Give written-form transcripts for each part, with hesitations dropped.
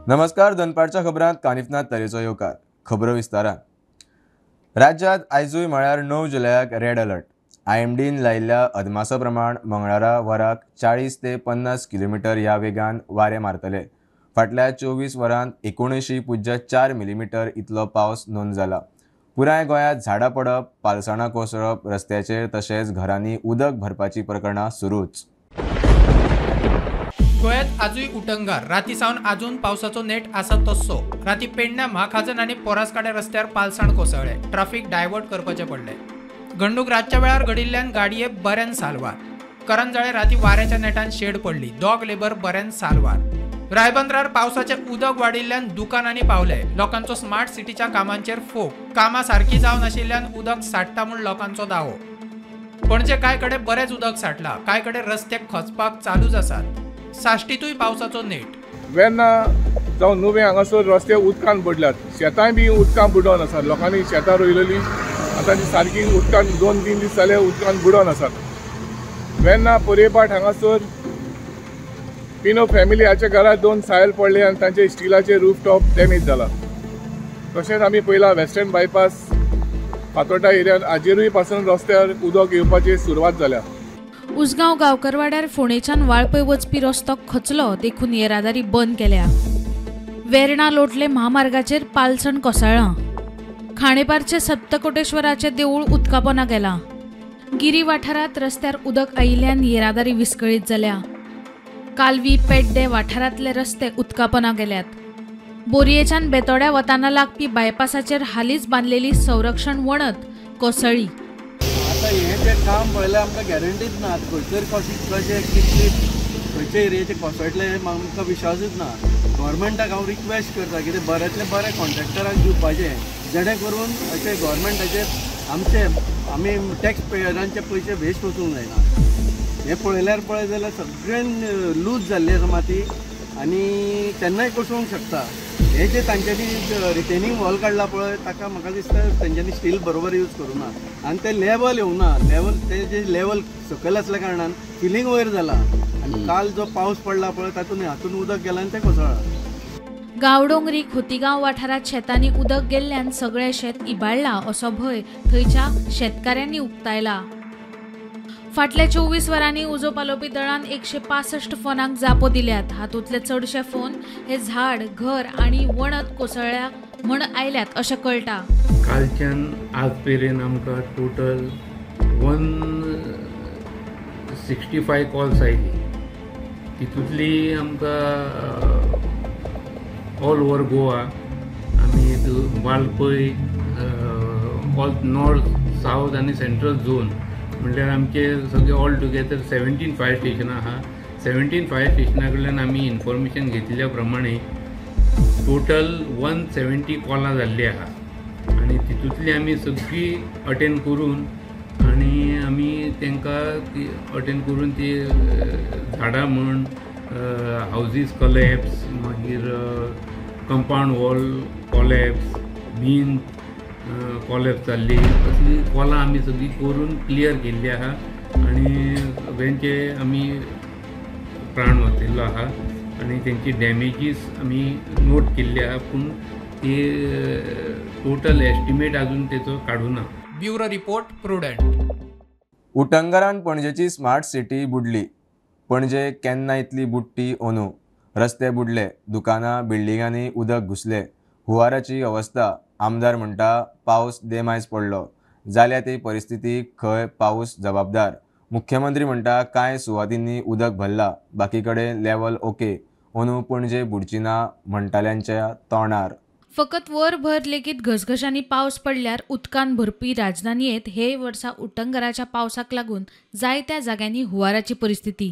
नमस्कार. दनपारच्या खबरांत कानिफनाथ तरेचो येवकार. खबरो विस्तारान. राज्यांत आयजूय म्हळ्यार 9 जुलयाक रेड अलर्ट. IMDन लायिल्ल्या अदमासा प्रमाण मंगळारा वराक 40 ते 50 किलोमीटर ह्या वेगान वारे मारतले. फाटल्या 24 वरांत 79.4 मिलीमीटर इतलो पावस नोंद जाला. पुराय गोंयांत झाडां पडप, पालसाणां कोसळप, रस्त्याचेर तशेंच घरांनी उदक भरपाची प्रकरणां सुरूच. गोंयांत आजूय उटंगार. राती सावन आजून पावसाचो नेट आसा तस्सो. राती पेडण्या म्हाखाजन आनी पोरासकाडे रस्त्यार पालसाण कोसळ्ळे. ट्राफिक डायवर्ट करपाचें पडलें. घडणूक रातच्या वेळार घडिल्ल्यान गाडये बऱ्यान साल्वार. करंजळे राती वाऱ्याच्या नेटान शेड पडली. Dog labour बऱ्यान साल्वार. रायबंदरार पावसाचें उदक वाडिल्ल्यान दुकानांनी पावले. लोकांचो स्मार्ट सिटीच्या कामांचेर फोग. कामां सारकी जावन आशिल्ल्यान उदक साठटा म्हूण लोकांचो दावो. पणजे कांय कडेन बरेंच उदक साठलां. कांय कडेन रस्ते खचपाक चालूच आसात. साश्टीतूय पावसाचो नेट. वेन्ना जावं नुवें हांगासर रस्ते उदकान बुडल्यात. शेतांय बी उदकान बुडोवन आसात. लोकांनी शेतां रोयलेलीं आतां ती सारकी उदकान 2-3 दीस जाले उदकान बुडोवन आसात. वेन्ना परेपाट हांगासर पिनो फॅमिली हाच्या घरांत 2 सायल पडले आनी तांचे स्टिलाचे रूफटॉप डॅमेज जाला. तशेंच आमी पयलां वेस्टर्न बायपास फातोर्डा एरियांत हाजेरूय पासून रस्त्यार उदक येवपाची सुरवात जाल्या. उसगांव गांवकरवाड्यार फोंडेच्यान वाळपय वचपी रस्तो खचलो देखून येरादारी बंद केल्या. वेर्णा लोटले महामार्गाचेर पालसण कोसळ्ळां. खांडेपारचे सप्तकोटेश्वराचे देवूळ उदकापोना गेलां. गिरी वाठारांत रस्त्यार उदक आयिल्ल्यान येरादारी विस्कळीत जाल्या. कालवी पेड्डे वाठारांतले रस्ते उदकापोना गेल्यात. बोरयेच्यान बेतोड्या वताना लागपी बायपासाचेर हालींच बांदलेली संरक्षण वणत कोसळ्ळी. हें जें काम पळयल्यार आमकां गॅरंटीच ना. खंयसर कशें कितली खंयच्या एरियेचें कोसळटलें आमकां विश्वासूच ना. गव्हर्मेंटाक हांव रिक्वेस्ट करता कितें बऱ्यांतलें बरें कॉन्ट्रॅक्टराक दिवपाचें जेणे करून अशें गव्हर्मेंटाचेर आमी टॅक्स पेयरांचे पयशे वेस्ट वचूंक जायना. हें पळयल्यार जाल्यार सगळें लूज जाल्ली आसा माती आनी केन्नाय कोसळूंक शकता. हे जे तांच्यांनी रिटेनिंग वॉल काडला पळय ताका म्हाका दिसता तेंच्यांनी स्टील बरोबर यूज करूं ना आनी ते लेवल येवना. ते जे लेवल सकयल आसल्या कारणान फिलींग वयर जाला आनी काल जो पावस पडला पळय हातून उदक गेलां आनी तें कोसळ्ळां. गांवडोंगरी खोतीगांव वाठारांत शेतांनी उदक गेल्ल्यान सगळें शेत इबाडलां असो भंय थंयच्या शेतकाऱ्यांनी उक्तायला. फाटल्या 24 वरांनी उजो पालोवपी दळान 165 फोनांक जापो दिल्यात. हातूंतले चडशे फोन हे झाड, घर आनी वणत कोसळ्ळ्या म्हण आयल्यात अशें कळटा. कालच्यान आज मेरेन आमकां टोटल 165 कॉल्स आयली. तितूंतली आमकां ऑल ओवर गोवा आमी वाळपय ऑल नॉर्थ, सावथ आनी सेंट्रल झोन म्हणल्यार आमचे सगळे ऑल टुगेदर 17 फायर स्टेशनां आहा. 17 फायर स्टेशना कडल्यान आमी इन्फॉर्मेशन घेतिल्ल्या प्रमाणे टोटल 170 कॉलां जाल्लीं आहा आनी तितूंतली आमी सगळीं अटेंड करून आनी आमी तांकां अटेंड करून ती झाडां म्हण हावजीस कॉलॅप्स, मागीर कंपाउंड वॉल कॉलॅप्स, बीन कॉलॅप्स जाल्ली असली कॉलां आमी सगळीं करून क्लियर केल्ली आहा आनी सगळ्यांचे आमी प्राण वाचयल्लो आहा आनी तेंची डॅमेजीस आमी नोट केल्ली आहा. पूण ती टोटल एस्टिमेट अजून तेचो काडूना. Bureau report Prudent. उटंगरान पणजेची स्मार्ट सिटी बुडली. पणजे केन्ना इतली बुडटी अंदू. रस्ते बुडले, दुकानां बिल्डिंगांनी उदक घुसले. हुंवाराची अवस्था. आमदार म्हणटा पावस देमायज पडलो. जाल्या ती परिस्थितीक खंय पावस जबाबदार. मुख्यमंत्री म्हणटा कांय सुवातींनी उदक भरला, बाकी कडेन लेवल ओके. अंदू पणजे बुडची ना म्हणटाल्यांच्या तोंडार. फकत वरभर लेगीत घसघशांनी पावस पडल्यार उदकान भरपी राजधानीत हे वर्सा उटंगराच्या पावसाक लागून जायत्या जाग्यांनी हुंवाराची परिस्थिती.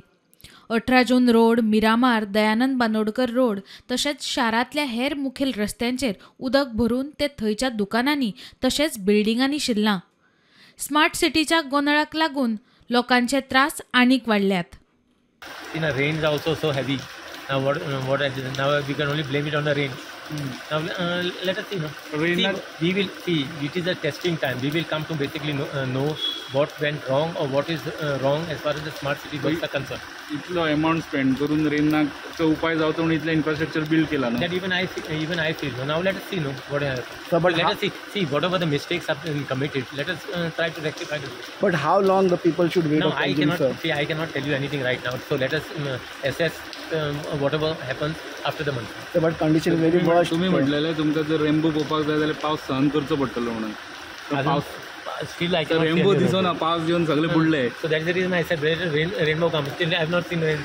18 जून रोड, मिरामार, दयानंद बांदोडकर रोड तशेंच शारांतल्या हेर मुखेल रस्त्यांचेर उदक भरून ते थंयच्या दुकानांनी तशेंच बिल्डिंगांनी शिरलां. स्मार्ट सिटीच्या गोंधळाक लागून लोकांचे त्रास आनीक वाडल्यात. Rain is also so heavy. Now we can only blame it on the rain. Now let us see. We will see. It is a testing time. We will come to basically know what went wrong or what is wrong as far as the smart city works are concerned. इतलो amount spend करून रेनाचो उपाय जावचो म्हणून इतलें infrastructure build केला न्हू. That even I feel. So now let us see, no, what happens. But Let us see whatever the mistakes have been committed. Let us try to rectify them. But how long the people should wait? No, upon I them, cannot sir? see. I cannot tell you anything right now. So let us assess whatever happens after the month. So, but condition is very worst. तुम्ही म्हटलेले तुमकां जर rainbow पळोवपाक जाय जाल्यार पावस सहन करचो पडटलो म्हणून. तर पावस Still, I cannot. रेनबो दिसना, पावस येवन सगळे बुडले. So that's the reason I said rainbow comes. Still, I have not seen rain.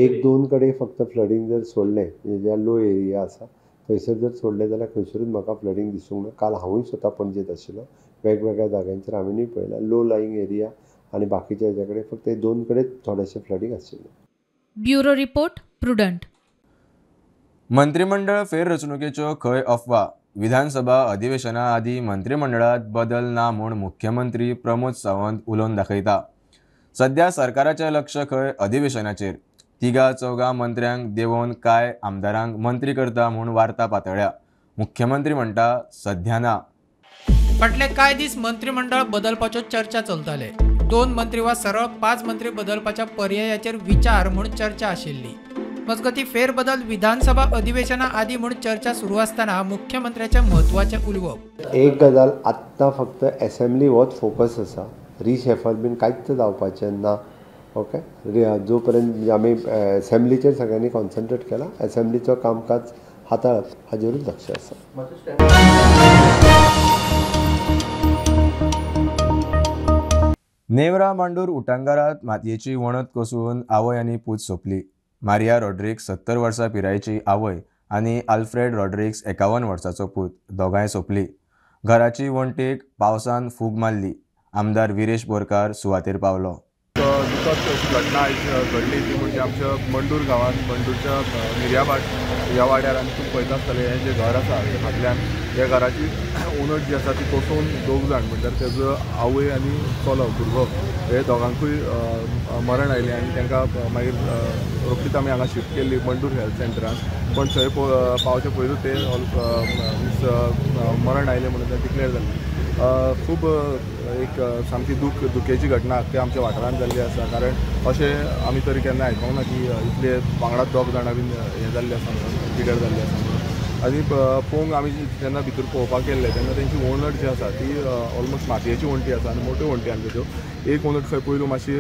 एक दोन कडे फक्त फ्लडिंग जर सोडलें ज्या लो एरिया आसा थंयसर जर सोडलें जाल्यार खंयसरूच म्हाका फ्लडिंग दिसूंक ना. काल हांवूय स्वता पणजेंत आशिल्लो, वेगवेगळ्या जाग्यांचेर हांवेंनूय पळयलां लो लायिंग एरिया आनी बाकीच्या हेच्या कडेन फक्त हे दोन कडेन थोडेशें फ्लडिंग आशिल्लें. Bureau report prudent. मंत्रिमंडळ फेररचणुकेच्यो खंय अफवा. विधानसभा अधिवेशना आदी मंत्रिमंडळात बदल ना म्हूण मुख्यमंत्री प्रमोद सावंत उलोवन दाखयता. सध्या सरकाराचें लक्ष खंय अधिवेशनाचेर. तिगा चौगा मंत्र्यांक देंवोवन कांय आमदारांक मंत्री करता म्हूण वार्ता पातळ्या. मुख्यमंत्री म्हणटा सध्या ना. फाटले कांय दीस मंत्रिमंडळ बदलपाच्यो चर्चा चलताले. 2 मंत्री वा सरळ 5 मंत्री बदलपाच्या पर्यायाचेर विचार म्हूण चर्चा आशिल्ली. मजगती फेरबदल विधानसभा अधिवेशना आदी म्हूण चर्चा सुरू आसतना मुख्यमंत्र्याचे म्हत्वाचे उलोवप. एक गजाल आत्तां फक्त असेंब्ली होच फोकस आसा. रिशेफल बीन कांयच जावपाचें ना. ओके, जो पर्यंत आमी असेंब्लीचेर सगळ्यांनी कॉन्सन्ट्रेट केला, असेंब्लीचो कामकाज हाताळप हाजेरूच लक्ष आसा. नेवरा मांडूर उटंगारात मातयेची वणत कोसळून आवय आनी पूत सोंपली. मारिया रॉड्रिक्स 70 वर्सां पिरायेची आवय आनी आल्फ्रेड रॉड्रिक्स 51 वर्सांचो पूत दोगांय सोंपली. घराची वणटीक पावसान फूग मारली. आमदार विरेश बोरकार सुवातेर पावलो. दुखद अशी घटना आयज घडली ती म्हणजे आमच्या मंडूर गांवांत मंडूरच्या मिर्याबाट ह्या वाड्यार आमी तुमी पळयता आसतलें हें जें घर आसा ते फाटल्यान ह्या घराची ओनर जी आसा ती कोसळून 2 जाण म्हणल्यार तेजो आवय आनी चलो भुरगो हे दोगांकूय मरण आयलें आनी तांकां मागीर रोखडीच आमी हांगा शिफ्ट केल्ली मंडूर हेल्थ सेंटरान. पण थंय पावचे पयलू ते मरण आयलें म्हणून तें डिक्लेअर जालें. खूब एक सामकी दुखेची घटना ते आमच्या वाठारांत जाल्ली आसा. कारण अशें आमी तरी केन्ना आयकोंक ना की इतले वांगडा 2 जाणां बीन हें जाल्ले आसा म्हणून पिड्यार जाल्ले आसा म्हणून. आनी पळोवंक आमी जेन्ना भितर पळोवपाक गेल्ले तेन्ना तेंची ओनर जी आसा ती ऑलमोस्ट मातयेची वणटी आसा आनी मोट्यो वणटी आसा तेज्यो. एक ओनर खंय पयलू मातशी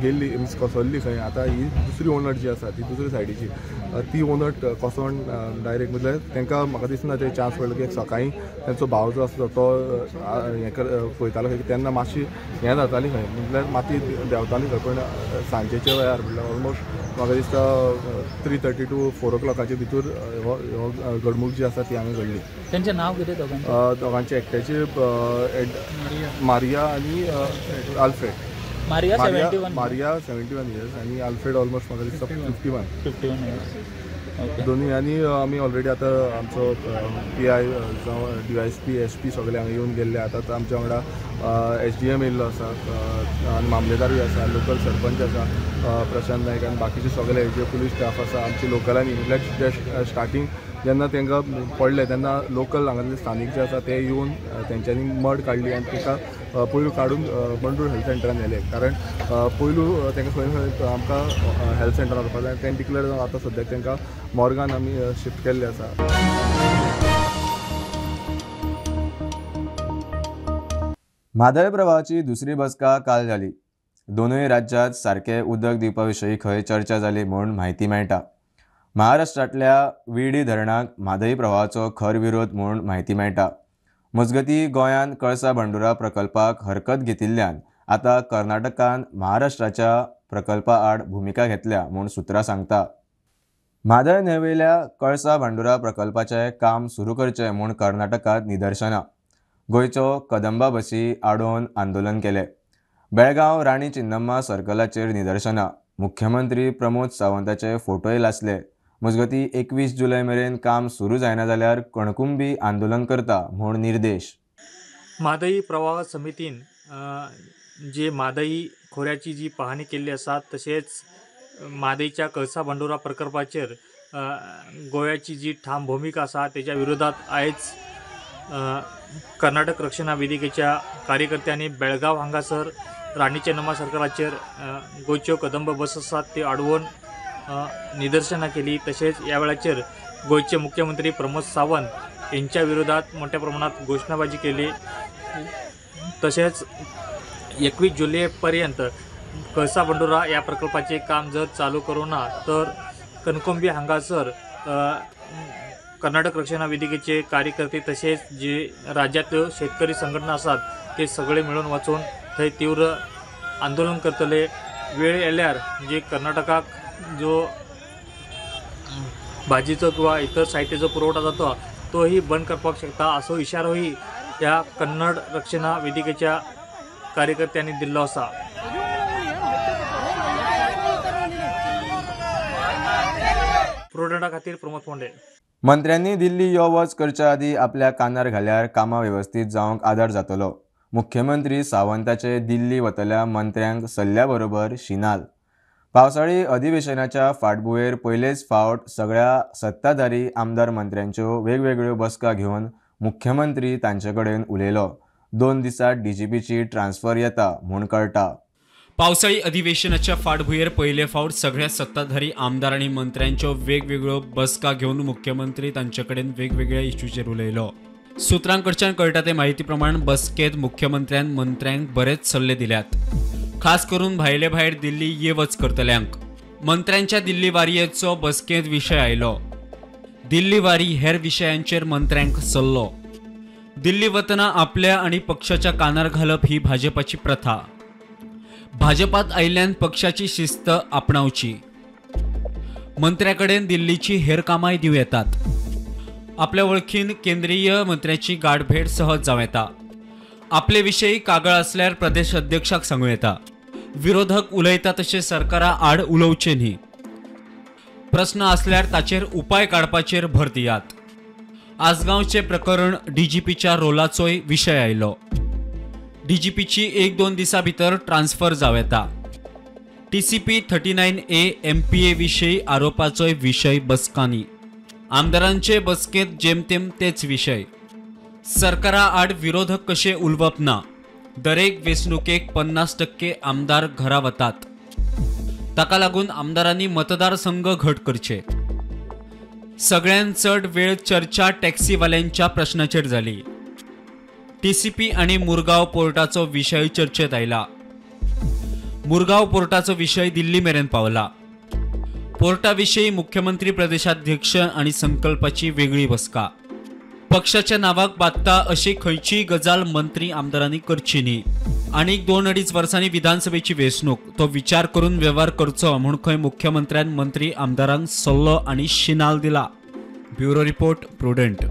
गेल्ली मीन्स कोसळ्ळी खंय. आतां ही दुसरी ओनर जी आसा ती दुसरी सायडीची ती ओनर कोसळून डायरेक्ट म्हणजे तांकां म्हाका दिसना ते चान्स पडलो की सकाळीं तांचो भाव जो आसलो तो हें पळयतालो खंय तेन्ना मातशी हें जाताली खंय म्हटल्यार माती देंवताली खंय. पण सांजेच्या वेळार म्हटल्यार ऑलमोस्ट म्हाका दिसता 3:30 to 4 o'clock भितर हो घडणूक जी आसा ती हांगा घडली. त्यांचे नाव कितें दोगांचे एकट्याचे मारिया आनी आल्फ्रेड. मारिया 71 इयर्स आनी आल्फ्रेड ऑलमोस्ट म्हाका दिसता 51 इयर्स. दोनी आनी आमी ऑलरेडी आतां आमचो PI जावं DYSP SP सगळे हांगा येवन गेल्ले. आतां आमच्या वांगडा SDM येयल्लो आसा आनी मामलेदारूय आसा, लोकल सरपंच आसा प्रशांत नायक आनी बाकीचे सगळे जे पुलीस स्टाफ आसा आमचे लोकलांनी. म्हटल्यार स्टार्टींग जेन्ना तांकां पडलें तेन्ना लोकल हांगासले स्थानीक जे आसा ते येवन तेंच्यांनी मड काडली आनी तांकां पयलू काडून मंडूर हेल्थ सेंटरान व्हेले. कारण पयलू तांकां खंय आमकां हेल्थ सेंटरान वचपाक जाय तें डिक्लेअर जावन आतां सद्याक तांकां मॉर्गान आमी शिफ्ट केल्ले आसा. म्हादय प्रवाहाची दुसरी बसका काल जाली. दोनूय राज्यांत सारके उदक दिवपा विशयी खंय चर्चा जाली म्हूण म्हायती मेळटा. महाराष्ट्रांतल्या विडी धरणाक म्हादय प्रवाहाचो खर विरोध म्हूण म्हायती मेळटा. मजगती गोंयान कळसा बांदोरा प्रकल्पाक हरकत घेतिल्ल्यान आतां कर्नाटकान महाराष्ट्राच्या प्रकल्पा आड भुमिका घेतल्या म्हूण सुत्रां सांगता. म्हादय न्हंयवेल्या कळसा बांदोरा प्रकल्पाचें काम सुरू करचें म्हूण कर्नाटकांत निदर्शनां. गोंयच्यो कदंबा बसी आडोवन आंदोलन केलें. बेळगांव राणी चिन्नम्मा सर्कलाचेर निदर्शनां. मुख्यमंत्री प्रमोद सावंताचे फोटोय लासले. मजगती 21 जुलय मेरेन काम सुरू जायना जाल्यार कणकुंबी आंदोलन करता म्हूण निर्देश. म्हादई प्रवाह समितीन जे म्हादई खोऱ्याची जी पाहणी केल्ली आसा तशेंच म्हादईच्या कळसा बांदोरा प्रकल्पाचेर गोव्याची जी ठाम भूमिका आसा तेच्या विरोधात आयज कर्नाटक रक्षणा वेदिकेच्या कार्यकर्त्यांनी बेळगाव हांगासर राणी चेन्नम्मा सरकाराचेर गोंयच्यो कदंब बस आसात ती आडवून निदर्शनां केली. तशेंच ह्या वेळाचेर गोंयचे मुख्यमंत्री प्रमोद सावंत यांच्या विरोधात मोठ्या प्रमाणात घोषणाबाजी केली. तशेंच 21 जुलय पर्यंत कळसा बंडोरा या प्रकल्पाचे काम जर चालू करू ना तर कणकोंबी हांगासर कर्नाटक रक्षणा वेदिकेचे कार्यकर्ते तसेच जे राज्यातल्यो शेतकरी संघटना आसात ते सगळे मिळून वचून थंय तीव्र आंदोलन करतले. वेळ येयल्यार म्हणजे कर्नाटकाक जो भाजीचो किंवा इतर साहित्याचो पुरवठा जातो तोही बंद करपाक शकता असो इशारोही ह्या कन्नड रक्षणा वेदिकेच्या कार्यकर्त्यांनी दिल्लो आसा. प्रुडंटा खातीर प्रमोद फोंडे. मंत्र्यांनी दिल्ली यो वच करच्या आदी आपल्या कानार घाल्यार कामां वेवस्थीत जावंक आदार जातलो. मुख्यमंत्री सावंताचे दिल्ली वतल्या मंत्र्यांक सल्ल्या बरोबर शिनाल. पावसाळी अधिवेशनाच्या फाटभुंयेर पयलेच फावट सगळ्या सत्ताधारी आमदार मंत्र्यांच्यो वेगवेगळ्यो बसका घेवन मुख्यमंत्री तांचे कडेन उलयलो. 2 दिसांत डीजीपीची ट्रान्स्फर येता म्हूण कळटा. पावसाळी अधिवेशनाच्या फाटभुंयेर पयले फावट सगळ्या सत्ताधारी आमदार आनी मंत्र्यांच्यो वेगवेगळ्यो बसका घेवन मुख्यमंत्री तांचे कडेन वेगवेगळ्या इश्यूचेर उलयलो. सुत्रांकडच्यान कळटा ते म्हायती प्रमाण बसकेंत मुख्यमंत्र्यान मंत्र्यांक बरेच सल्ले दिल्यात. खास करून भायले भायर दिल्ली ये वच करतल्यांक. मंत्र्यांच्या दिल्ली वारयेचो बसकेंत विशय आयलो. दिल्ली वारी हेर विशयांचेर मंत्र्यांक सल्लो. दिल्ली वतना आपल्या आनी पक्षाच्या कानार घालप ही भाजपाची प्रथा. भाजपात आयिल्ल्यान पक्षाची शिस्त आपणावची. मंत्र्याकडेन दिल्लीची हेर कामांय दिवं येतात. आपल्या वळखीन केंद्रीय मंत्र्याची गाठभेट सहज जावं येता. आपले विशयी कागाळ असल्यार प्रदेश अध्यक्षाक सांगूं येता. विरोधक उलयता तशें सरकारा आड उलोवचें न्ही. प्रस्न असल्यार ताचेर उपाय काडपाचेर भर दियात. आसगांवचे प्रकरण डीजीपीच्या रोलाचोय विशय आयलो. डीजीपीची 1-2 दिसां भितर ट्रान्स्फर जावं येता. TCP 39A MPA विशयी आरोपाचोय विशय बसकांनी. आमदारांचे बसकेंत जेमतेम तेच विशय. सरकारा आड विरोधक कशे उलवप ना. दरेक वेंचणुकेक 50% आमदार घरा वतात. ताका लागून आमदारांनी मतदारसंघ घट करचे. सगळ्यांत चड वेळ चर्चा टॅक्सीवाल्यांच्या प्रश्नाचेर जाली. TCP आनी मुरगांव पोर्टाचो विशय चर्चेत आयला. मुरगांव पोर्टाचो विशय दिल्ली मेरेन पावला. पोर्टा विशयी मुख्यमंत्री प्रदेशाध्यक्ष आनी संकल्पाची वेगळी बसका. पक्षाच्या नावाक बादता अशी खंयचीय गजाल मंत्री आमदारांनी करची न्ही. आनीक 2-2.5 वर्सांनी विधानसभेची वेंचणूक तो विचार करून व्यवहार करचो म्हूण खंय मुख्यमंत्र्यान मंत्री आमदारांक सल्लो आनी शिनाल दिला. Bureau report prudent.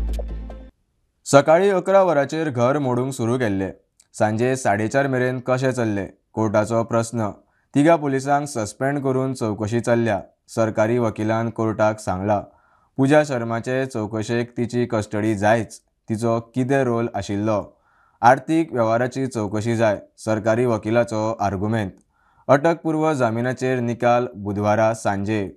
सकाळी 11 वरांचेर घर मोडूंक सुरू केल्ले. सांजे 4:30 मेरेन कशें चल्ले कोर्टाचो प्रस्न. 3 पुलिसांक सस्पेंड करून चवकशी चल्ल्या. सरकारी वकिलान कोर्टाक सांगला पुजा शर्माचे चवकशेक तिची कस्टडी जायच. तिचो कितें रोल आशिल्लो. आर्थीक वेव्हाराची चवकशी जाय. सरकारी वकिलाचो आर्ग्युमेंट. अटकपूर्व जामिनाचेर निकाल बुधवारा सांजे.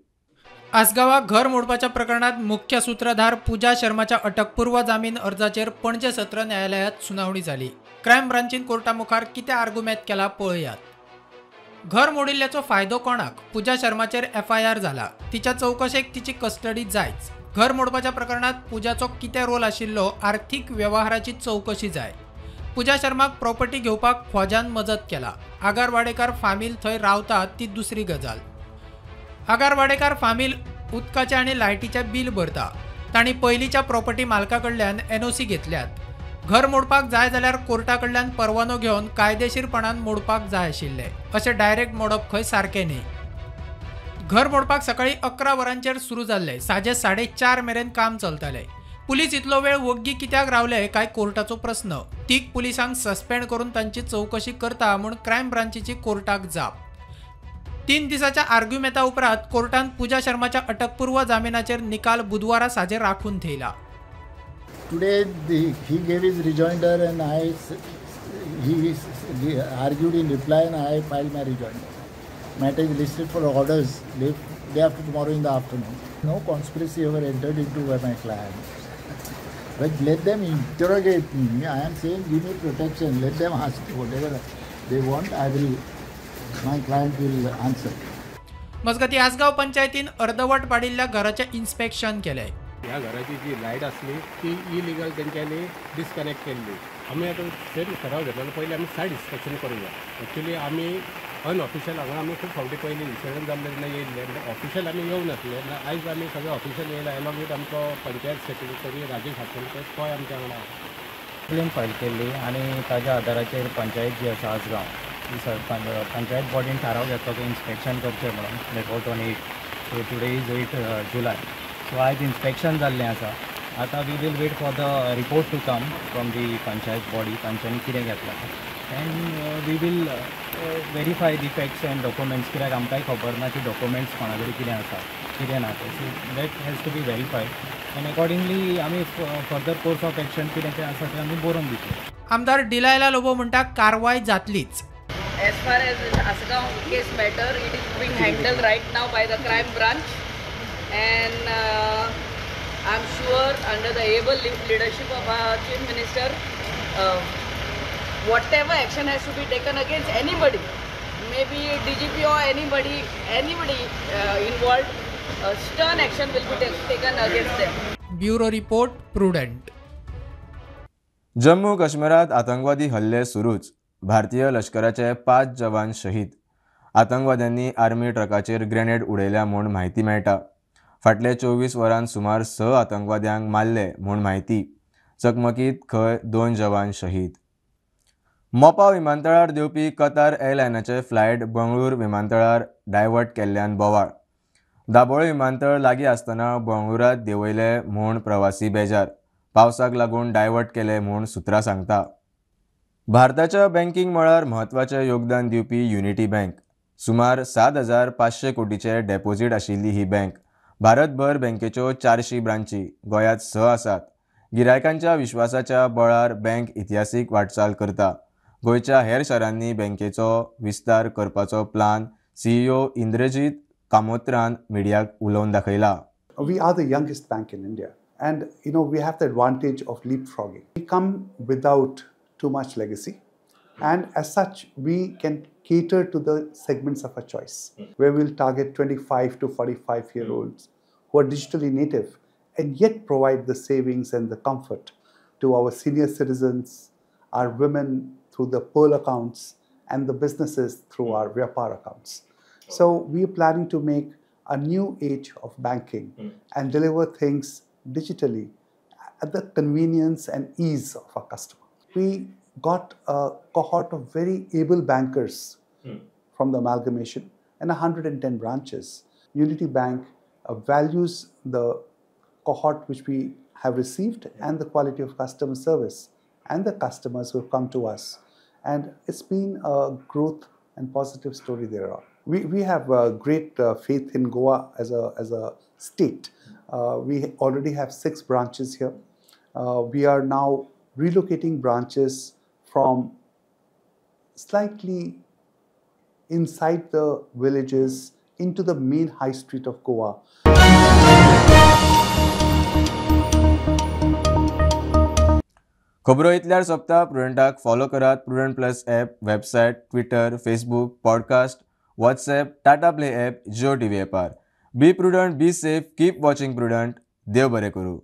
आसगावाक घर मोडपाच्या प्रकरणात मुख्य सूत्रधार पूजा शर्माच्या अटकपूर्व जामीन अर्जाचेर पणजे सत्र न्यायालयात सुनावणी जाली. क्रायम ब्रांचीन कोर्टा मुखार कितें आर्ग्युमेंट केला पळयात. घर मोडिल्ल्याचो फायदो कोणाक. पूजा शर्माचेर FIR जाला. तिच्या चवकशेक तिची कस्टडी जायच. घर मोडपाच्या प्रकरणात पूजाचो कितें रोल आशिल्लो. आर्थीक वेव्हाराची चवकशी जाय. पूजा शर्माक प्रॉपर्टी घेवपाक खोजान मजत केला. आगार वाडेकार फामील थंय रावतात ती दुसरी गजाल. आगार वाडेकार फामील उदकाचें आनी लायटीचें बील भरता. तांणी पयलींच्या प्रॉपर्टी मालका कडल्यान NOC घेतल्यात. घर मोडपाक जाय जाल्यार कोर्टा कडल्यान परवानो घेवन कायदेशीरपणान मोडपाक जाय आशिल्लें. अशें डायरेक्ट मोडप खंय सारकें न्ही. घर मोडपाक सकाळी 11 वरांचेर सुरू जाल्लें. सांजे 4:30 मेरेन काम चलतलें. पुलीस इतलो वेळ वग्गी कित्याक रावले काय कोर्टाचो प्रस्न. 3 पुलिसांक सस्पेंड करून तांची चवकशी करता म्हूण क्रायम ब्रांचीची कोर्टाक जाप. 3 दिसाच्या आर्ग्युमेंटा उपरांत कोर्टान पूजा शर्माच्या अटकपूर्व जामिनाचेर निकाल बुधवारा सांजे राखून थेयला. Today he gave his rejoinder and he argued in reply and I filed my rejoinder. Matter is listed for orders day after tomorrow in the afternoon. No conspiracy ever entered into by my client. Like, let them interrogate me. I am saying give me protection. Let them ask whatever they want. I will. My client will answer. मजगती आसगाव पंचायतीन अर्धवट पाडिल्ल्या घराचे inspection केले. ह्या घराची जी light असली ती illegal त्यांच्यानी disconnect केल्ली. आमी आतां सेम सराव घेतलो पयलीं आमी सायड इन्स्पेक्शन करूया. एक्चुअली आमी अनऑफिशियल हांगा आमी खूब फावटी पयलीं इन्सिडंट जाल्ले तेन्ना येयल्ले ऑफिशियल आमी येवंक नासले. आयज आमी सगळे ऑफिशियल येयला एलॉंग विथ आमचो पंचायत सेक्रेटरी राजेश हातोलकर तोय आमच्या वांगडा क्लेम फायल केल्ली आनी ताज्या आदाराचेर पंचायत जी आसा आसगांव पंचायत बॉडीन थाराव घेतलो की इन्स्पेक्शन करचें म्हणून late on 8. So today is 8 July. So आयज इन्स्पेक्शन जाल्लें आसा. आतां we will wait for the report to come from the panchayat body तांच्यांनी कितें घेतलां and we will verify the facts and documents कित्याक आमकांय खबर ना की डॉक्युमेंट्स कोणा कडेन कितें आसा कितें ना तें. So that has to be verified and accordingly आमी फर्दर कोर्स ऑफ एक्शन कितें तें आसा तें आमी बरोवन दितले. आमदार डिलायला लोबो म्हणटा कारवाय जातलीच. As far as the Asgaon case matter, it is being handled right now by the crime branch, and I'm sure under the able leadership of our Chief Minister, whatever action has to be taken against anybody, maybe DGP or anybody involved, stern action will be taken against them. Bureau report prudent. Jammu काश्मीरात आतंकवादी हल्ले सुरूच. भारतीय लष्कराचे 5 जवान शहीद. आतंकवाद्यांनी army ट्रकाचेर grenade उडयल्या म्हूण म्हायती मेळटा. फाटले 24 वरांत सुमार 6 आतंकवाद्यांक मारले म्हूण म्हायती. चकमकीत खंय 2 जवान शहीद. मोपा विमानतळार देवपी कतार एअरलायनाचे फ्लायट बंगळूर विमानतळार डायवर्ट केल्ल्यान बोवाळ. दाबोळे विमानतळ लागीं आसतना बंगळुरात देंवयले म्हूण प्रवासी बेजार. पावसाक लागून डायवर्ट केले म्हूण सुत्रां सांगता. भारताच्या बँकिंग मळार म्हत्वाचें योगदान दिवपी युनिटी बँक. सुमार 7,500 कोटीचे डेपोजीट आशिल्ली ही बँक. भारतभर बँकेच्यो 400 ब्रांची, गोंयांत 6 आसात. गिरायकांच्या विश्वासाच्या बळार बँक इतिहासीक वाटचाल करता. गोंयच्या हेर शारांनी बँकेचो विस्तार करपाचो प्लान CEO इंद्रजीत कामोत्रान मिडियाक उलोवन दाखयला. We are the youngest bank in India, and we have the advantage of leapfrogging. We come without too much legacy, and as such we can cater to the segments of our choice, where we'll target 25 to 45-year-olds who are digitally native and yet provide the savings and the comfort to our senior citizens, our women through the Pearl accounts, and the businesses through our Vyapar accounts. So we are planning to make a new age of banking and deliver things digitally at the convenience and ease of our customer. We got a cohort of very able bankers from the amalgamation and 110 branches. Unity Bank values the cohort which we have received and the quality of customer service and the customers who have come to us. And it's been a growth and positive story thereon. We have great faith in Goa as a state. We already have 6 branches here. We are now relocating branches from slightly inside the villages into the main high street of Goa. खबरो इतल्यार सोंपता. प्रुडंटाक follow करात. Prudent plus app, website, Twitter, Facebook, podcast, WhatsApp, Tata play app, Jio TV ॲपार. Be Prudent, be safe, keep watching Prudent. देव बरें करूं.